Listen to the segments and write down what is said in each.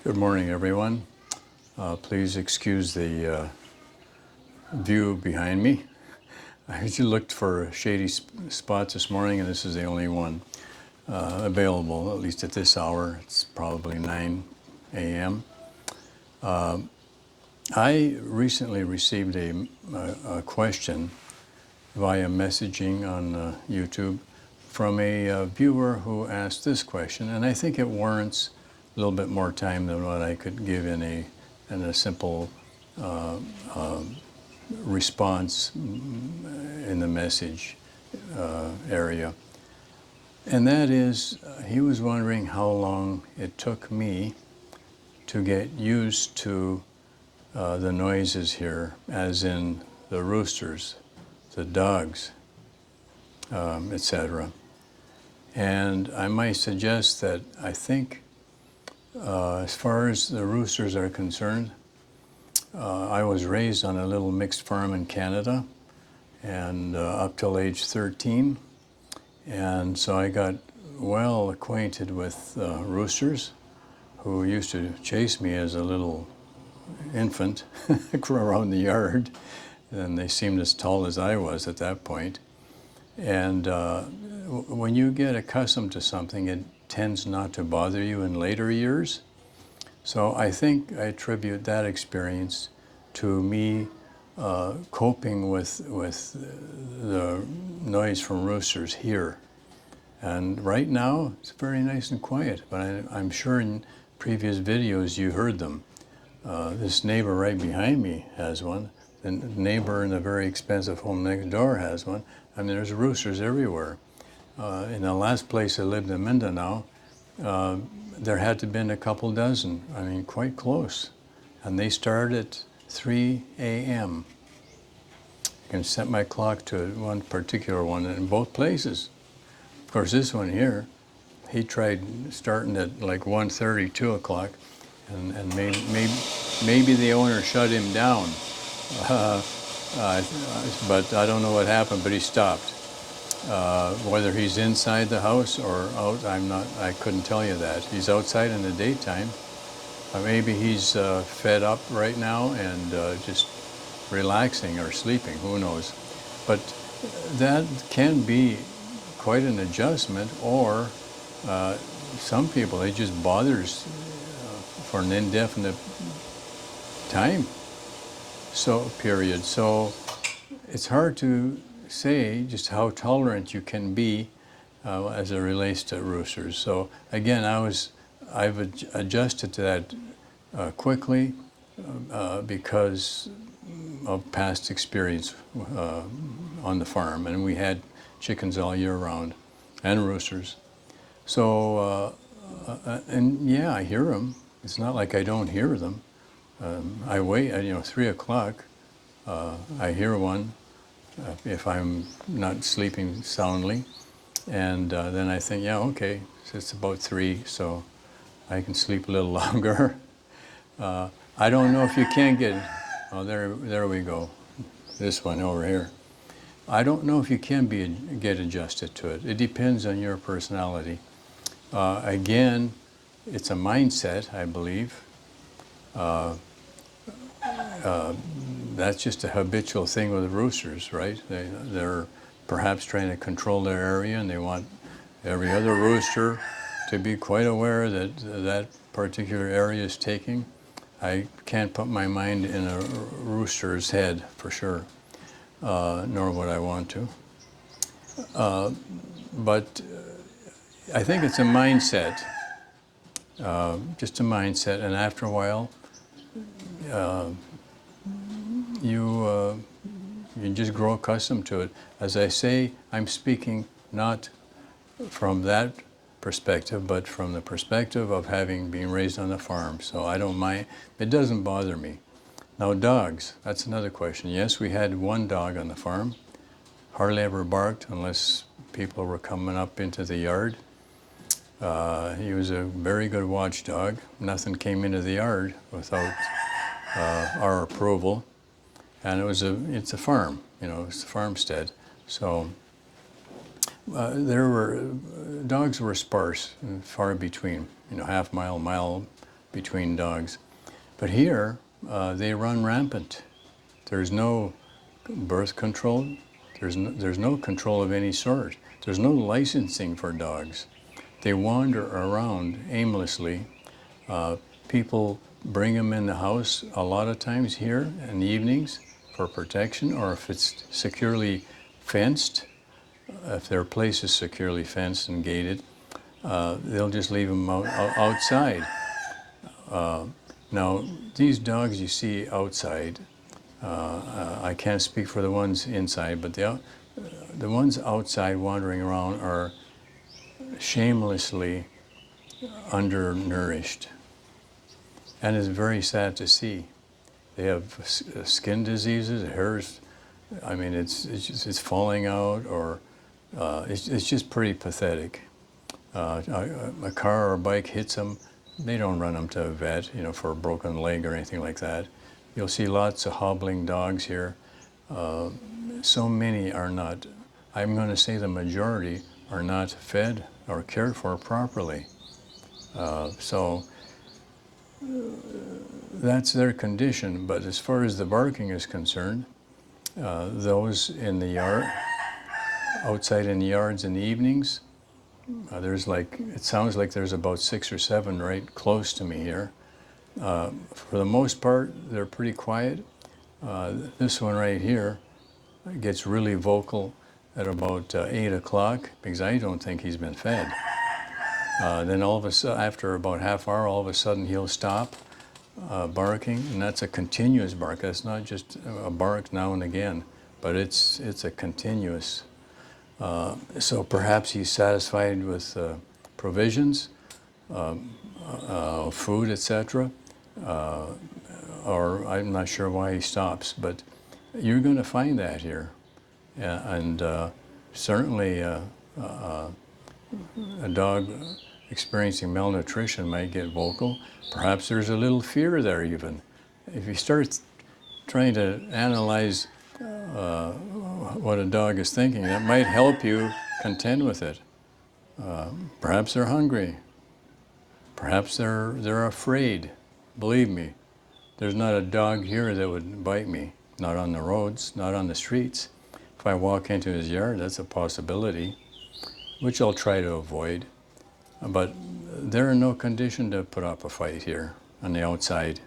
Good morning, everyone. Please excuse the view behind me. I just looked for shady spots this morning, and this is the only one available, at least at this hour. It's probably 9 a.m. I recently received a question via messaging on YouTube from a viewer who asked this question, and I think it warrants a little bit more time than what I could give in a simple response in the message area. And that is, he was wondering how long it took me to get used to the noises here, as in the roosters, the dogs, etc. And I might suggest that I think, as far as the roosters are concerned, I was raised on a little mixed farm in Canada, and up till age 13. And so I got well acquainted with roosters, who used to chase me as a little infant around the yard. And they seemed as tall as I was at that point. And when you get accustomed to something, it tends not to bother you in later years. So I think I attribute that experience to me coping with the noise from roosters here. And right now, it's very nice and quiet, but I'm sure in previous videos you heard them. This neighbor right behind me has one. The neighbor in the very expensive home next door has one. I mean, there's roosters everywhere. In the last place I lived in Mindanao, there had to have been a couple dozen, I mean, quite close. And they start at 3 a.m. I can set my clock to one particular one in both places. Of course, this one here, he tried starting at like 1:30, 2 o'clock, and maybe the owner shut him down. But I don't know what happened, but he stopped. Whether he's inside the house or out, I couldn't tell you that. He's outside in the daytime. Maybe he's fed up right now and just relaxing or sleeping, who knows. But that can be quite an adjustment, or some people, it just bothers for an indefinite time period. So it's hard to say just how tolerant you can be as it relates to roosters. So again, I've adjusted to that quickly because of past experience on the farm, and we had chickens all year round and roosters. So and yeah, I hear them. It's not like I don't hear them. I wait at 3 o'clock. I hear one. If I'm not sleeping soundly, and then I think, yeah, okay, so it's about 3, so I can sleep a little longer. I don't know if you can get, oh, there we go, this one over here. I don't know if you can get adjusted to it. It depends on your personality. Again, it's a mindset, I believe. That's just a habitual thing with the roosters, right? They're perhaps trying to control their area, and they want every other rooster to be quite aware that that particular area is taking. I can't put my mind in a rooster's head for sure, nor would I want to. But I think it's a mindset, just a mindset, and after a while, you just grow accustomed to it. As I say, I'm speaking not from that perspective, but from the perspective of having been raised on a farm. So I don't mind. It doesn't bother me. Now dogs, that's another question. Yes, we had one dog on the farm. Hardly ever barked unless people were coming up into the yard. He was a very good watchdog. Nothing came into the yard without our approval. And it's a farm, it's a farmstead. So dogs were sparse and far between, half mile, between dogs. But here, they run rampant. There's no birth control. There's no control of any sort. There's no licensing for dogs. They wander around aimlessly. People bring them in the house a lot of times here in the evenings for protection, or if it's securely fenced, if their place is securely fenced and gated, they'll just leave them outside. Now, these dogs you see outside, I can't speak for the ones inside, but the ones outside wandering around are shamelessly undernourished. And it's very sad to see. They have skin diseases, hairs, I mean, it's falling out, or it's just pretty pathetic. A car or a bike hits them, they don't run them to a vet, for a broken leg or anything like that. You'll see lots of hobbling dogs here. So many are not, I'm going to say the majority, are not fed or cared for properly. So that's their condition. But as far as the barking is concerned, those in the yard, outside in the yards in the evenings, it sounds like there's about 6 or 7 right close to me here. For the most part, they're pretty quiet. This one right here gets really vocal at about 8 o'clock because I don't think he's been fed. Then all of a sudden, after about half hour, all of a sudden he'll stop barking, and that's a continuous bark. That's not just a bark now and again, but it's a continuous. So perhaps he's satisfied with provisions, food, etc. Or I'm not sure why he stops, but you're going to find that here. And certainly a dog experiencing malnutrition might get vocal. Perhaps there's a little fear there even. If you start trying to analyze what a dog is thinking, that might help you contend with it. Perhaps they're hungry. Perhaps they're afraid. Believe me, there's not a dog here that would bite me. Not on the roads, not on the streets. If I walk into his yard, that's a possibility, which I'll try to avoid. But they're in no condition to put up a fight here on the outside.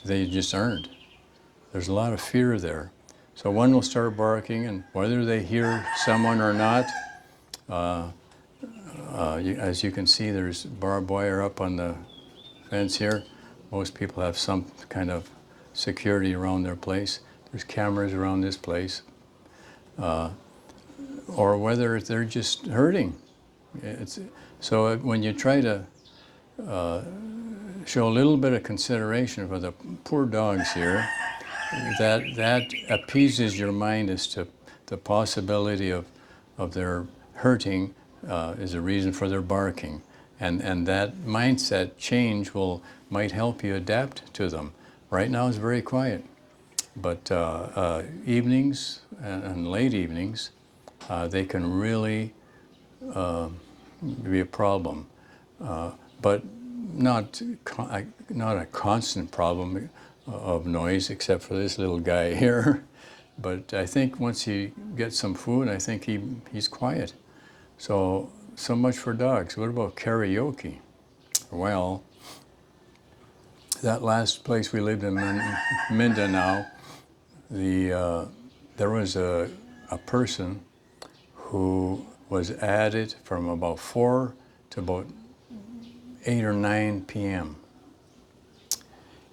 They just aren't. There's a lot of fear there. So one will start barking, and whether they hear someone or not, as you can see, there's barbed wire up on the fence here. Most people have some kind of security around their place. There's cameras around this place. Or whether they're just hurting. So when you try to show a little bit of consideration for the poor dogs here, that appeases your mind as to the possibility of their hurting is a reason for their barking. And that mindset change might help you adapt to them. Right now it's very quiet, but evenings and late evenings, they can really be a problem, but not a constant problem of noise, except for this little guy here. But I think once he gets some food, I think he's quiet. So much for dogs. What about karaoke? Well, that last place we lived in Mindanao, there was a person who was added from about 4 to about 8 or 9 p.m.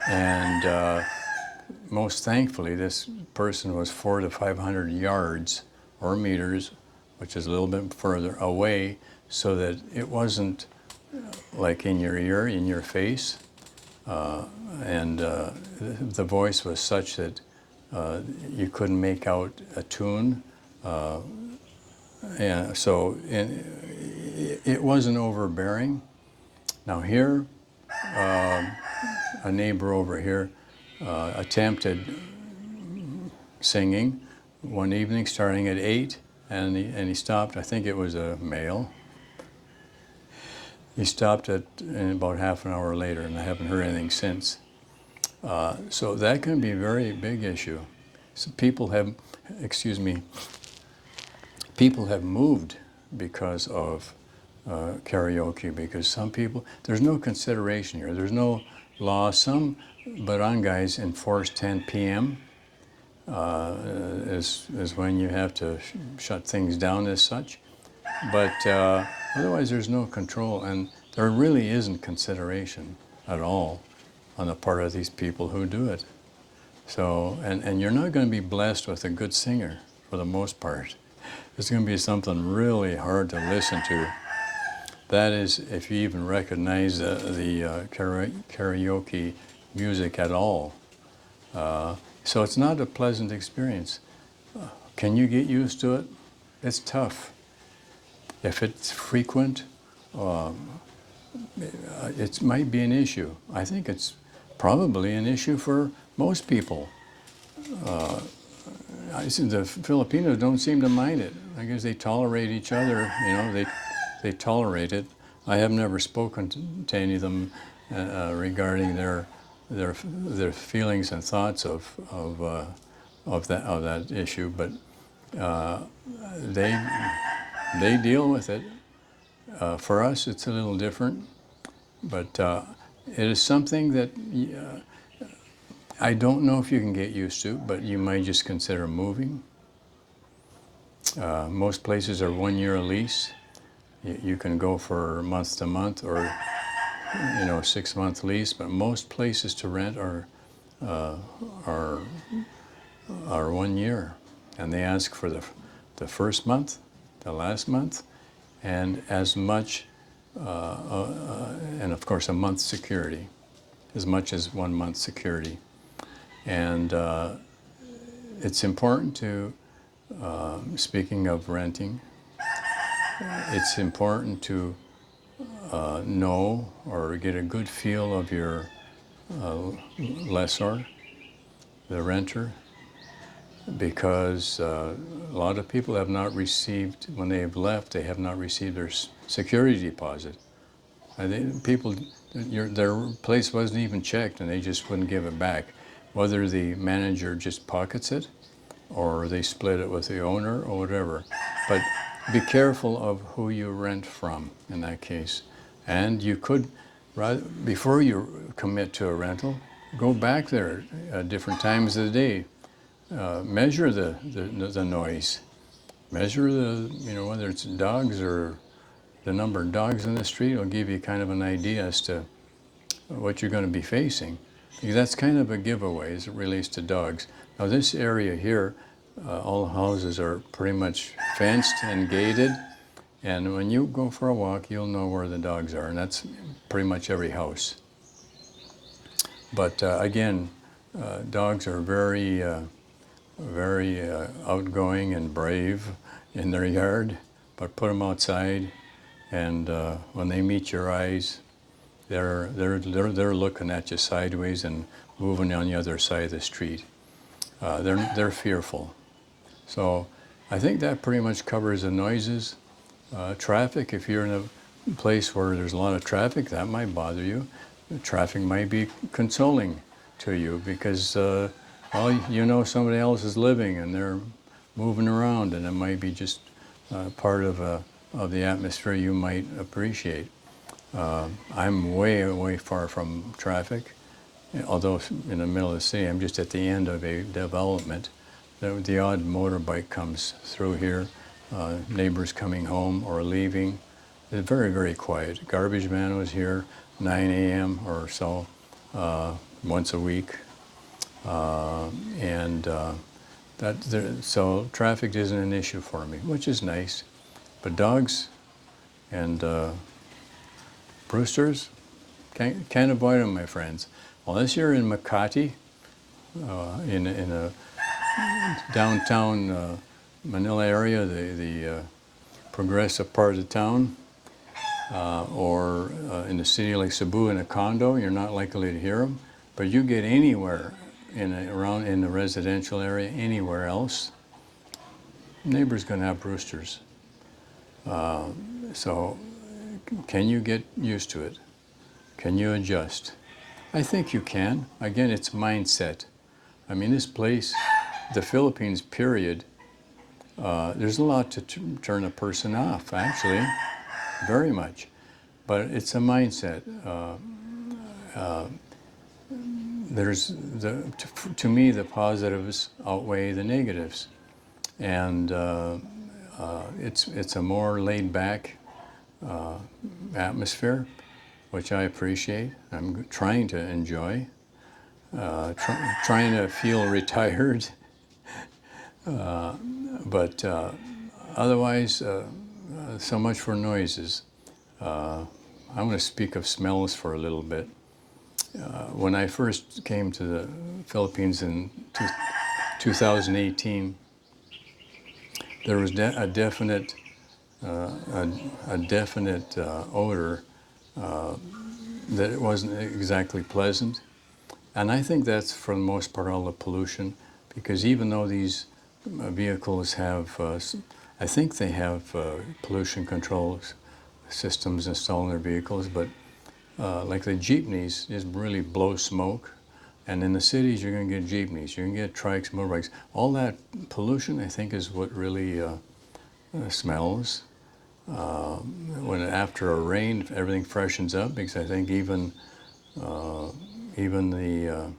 And most thankfully, this person was 400 to 500 yards or meters, which is a little bit further away, so that it wasn't like in your ear, in your face. And the voice was such that you couldn't make out a tune. And so it wasn't overbearing. Now here, a neighbor over here attempted singing one evening starting at 8, and he stopped. I think it was a male. He stopped it in about half an hour later, and I haven't heard anything since. So that can be a very big issue. So people have moved because of karaoke, because some people, there's no consideration here. There's no law. Some barangays enforce 10 p.m. Is when you have to shut things down as such. But otherwise, there's no control, and there really isn't consideration at all on the part of these people who do it. So, and you're not going to be blessed with a good singer for the most part. It's going to be something really hard to listen to. That is, if you even recognize the karaoke music at all. So it's not a pleasant experience. Can you get used to it? It's tough. If it's frequent, it might be an issue. I think it's probably an issue for most people. I see the Filipinos don't seem to mind it. I guess they tolerate each other. You know, they tolerate it. I have never spoken to any of them regarding their feelings and thoughts of that issue, but they deal with it. For us, it's a little different, but it is something that I don't know if you can get used to, but you might just consider moving. Most places are 1 year lease. You can go for month to month or 6-month lease, but most places to rent are 1 year, and they ask for the first month, the last month, and as much, and of course a month's security, as much as 1 month security. And it's important to, speaking of renting, it's important to know or get a good feel of your lessor, the renter, because a lot of people have not received, when they have left, they have not received their security deposit. Their place wasn't even checked, and they just wouldn't give it back. Whether the manager just pockets it, or they split it with the owner, or whatever. But be careful of who you rent from in that case. And you could, before you commit to a rental, go back there at different times of the day. Measure the noise. Measure whether it's dogs or the number of dogs in the street. Will give you kind of an idea as to what you're going to be facing. Because that's kind of a giveaway as it relates to dogs. Now this area here, all the houses are pretty much fenced and gated. And when you go for a walk, you'll know where the dogs are. And that's pretty much every house. But again, dogs are very outgoing and brave in their yard, but put them outside, and when they meet your eyes, they're looking at you sideways and moving on the other side of the street. They're fearful. So I think that pretty much covers the noises. Traffic, if you're in a place where there's a lot of traffic, that might bother you. The traffic might be consoling to you because somebody else is living and they're moving around, and it might be just part of the atmosphere you might appreciate. I'm way far from traffic, although in the middle of the city. I'm just at the end of a development. The odd motorbike comes through here, neighbors coming home or leaving. It's very quiet. Garbage man was here 9 a.m. or so once a week. So traffic isn't an issue for me, which is nice. But dogs and roosters, can't avoid them, my friends. Unless you're in Makati, in a downtown Manila area, the progressive part of the town, or in the city like Cebu in a condo, you're not likely to hear them. But you get anywhere around in the residential area, anywhere else, neighbor's going to have roosters. So can you get used to it? Can you adjust? I think you can. Again, it's mindset. I mean, this place, the Philippines, period, there's a lot to turn a person off, actually, very much. But it's a mindset. To me, the positives outweigh the negatives. And it's a more laid back atmosphere, which I appreciate. I'm trying to enjoy, trying to feel retired, but otherwise, so much for noises. I want to speak of smells for a little bit. When I first came to the Philippines in 2018, there was a definite odor that it wasn't exactly pleasant. And I think that's, for the most part, all the pollution, because even though these vehicles have, I think they have pollution control systems installed in their vehicles, but like the jeepneys just really blow smoke. And in the cities, you're going to get jeepneys, you're going to get trikes, motorbikes. All that pollution, I think, is what really smells. When after a rain, everything freshens up, because I think even the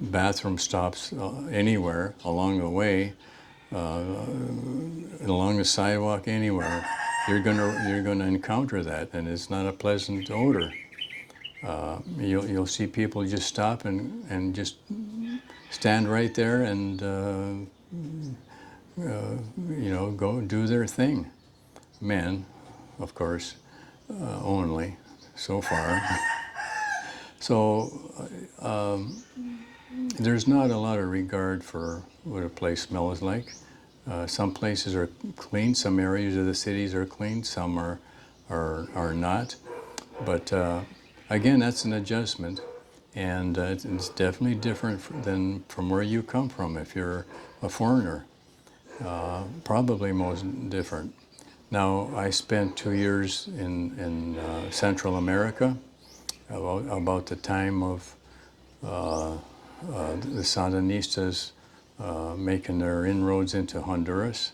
bathroom stops anywhere along the way, along the sidewalk, anywhere, you're gonna encounter that, and it's not a pleasant odor. You'll see people just stop and just stand right there and go do their thing. Men, of course, only so far. So there's not a lot of regard for what a place smells like. Some places are clean, some areas of the cities are clean, some are not. But again, that's an adjustment, and it's definitely different than from where you come from if you're a foreigner. Probably most different. Now, I spent 2 years in Central America, about the time of the Sandinistas making their inroads into Honduras,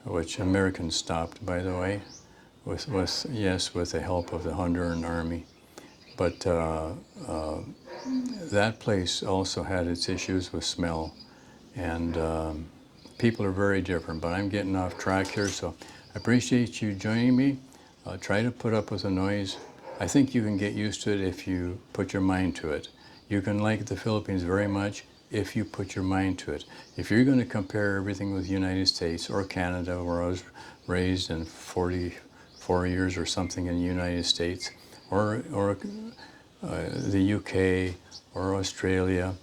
which Americans stopped, by the way, with the help of the Honduran army. But that place also had its issues with smell, and people are very different. But I'm getting off track here, so I appreciate you joining me. Try to put up with the noise. I think you can get used to it if you put your mind to it. You can like the Philippines very much if you put your mind to it. If you're going to compare everything with the United States or Canada, where I was raised in 44 years or something in the United States, or the UK or Australia,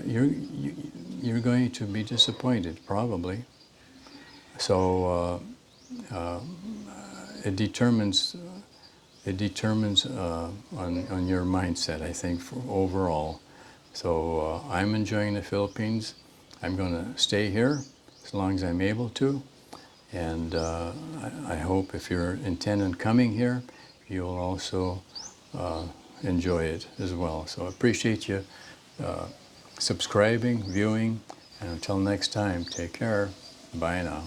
you're going to be disappointed, probably. So it determines on your mindset, I think, overall. So I'm enjoying the Philippines. I'm going to stay here as long as I'm able to, and I hope if you're intent on coming here, you'll also enjoy it as well. So I appreciate you subscribing, viewing, and until next time, take care. Bye now.